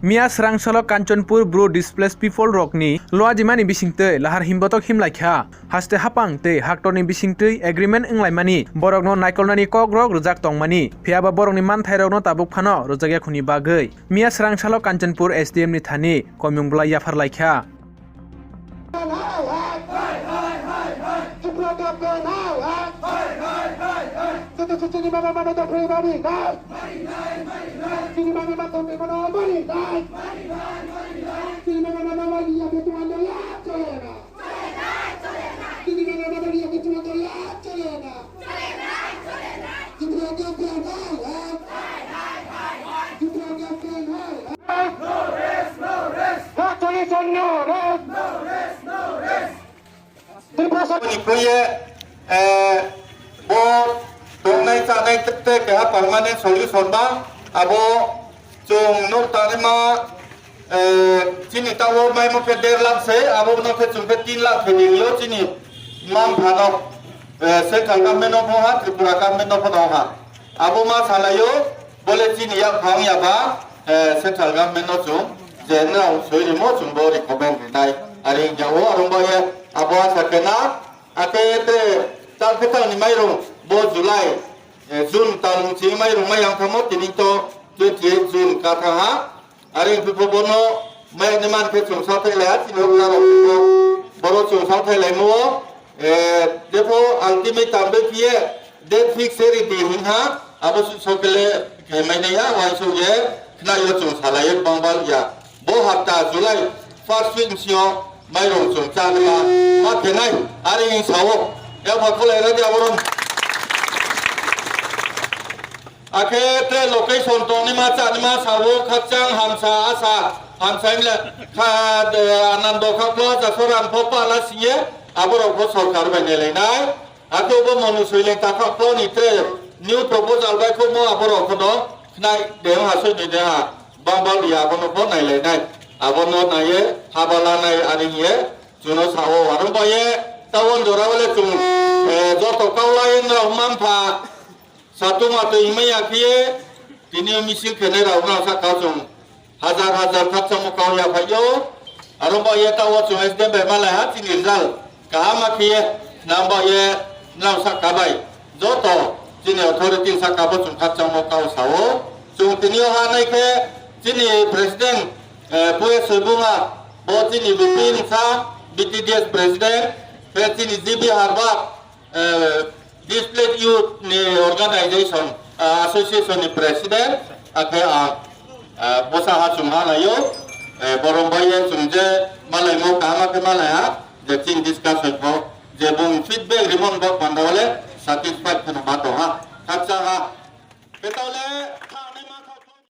Mia Srangsalo Kanchanpur Bro Displaced People Rockni Loajimani Bisingtei Lahar Himbotok Himlaikha Haste Hapang Tei Haktorni Bisingtei Agreement Englaimani Borokno Naikolnani Kogrok Rujak Tongmani Phiaba Borokni Manthairokno Tabuk Phano Rujak Yakhuni Bagui Mia Srangsalo Kanchanpur SDM ni Thani Komyungbla Yafarlaikha permanent solution ba abo chung no tanima chini tawo mai mo ke 1.5 lakh se abo no ke chung ke 3 lakh ke lo chini mam phano central government of ha tripura government of ha abo ma salayo bole chini ya phang ya ba central government of chung general soi mo chung bo recommend dai ari jawo arong ba ye abo sakena ate te tal ke tal ni mai ro bo July June tahun ini mai rumah yang kamu tini to 28 June kata ha hari itu bono mai neman ke chung sa thai la chi lo la boro chung sa thai la mo depo ultimate tambe kiye date fix seri di ha abo so kele ke mai ne ya wa so ye na yo chung sa la ye bangbal ya bo hafta July first week sio mai ro chung cha ma ke nai hari in sawo ya ba ko le ra dia boron Akhirnya location toni macam ni macam sawo kacang hamsa asa hamsa ini kad anando kaplo jasoran popa lasiye abor abor sarkar benele nai aku bo manusia yang tak kaplo ni tre new proposal baik ko mo abor kono nai dem hasil ni dah bambal dia abor no nai le nai abor no nai habala nai ari ye juno sawo warung baye tawon dorawale tung joto kaulain rahmampa satu mata imai akhir ini misil kena rauna sakasung hazar kacang mukau ya payo arumba ye tahu cung SDM bermalah hati nizal kaham akhir nambah ye nau sakabai joto sini authority sakabo cung kacang mukau sawo cung tini hanai ke sini presiden puye sebunga bo sini bipin sa BTDS presiden ke sini ZB Harba Displaced Youth ni Organization Association ni President ake bosa ha chungha na yo borombaye chungje malai mo kama ke malai ha the thing discussion ko je bung feedback rimon bok pandole satisfied kana bato ha kacha ha petole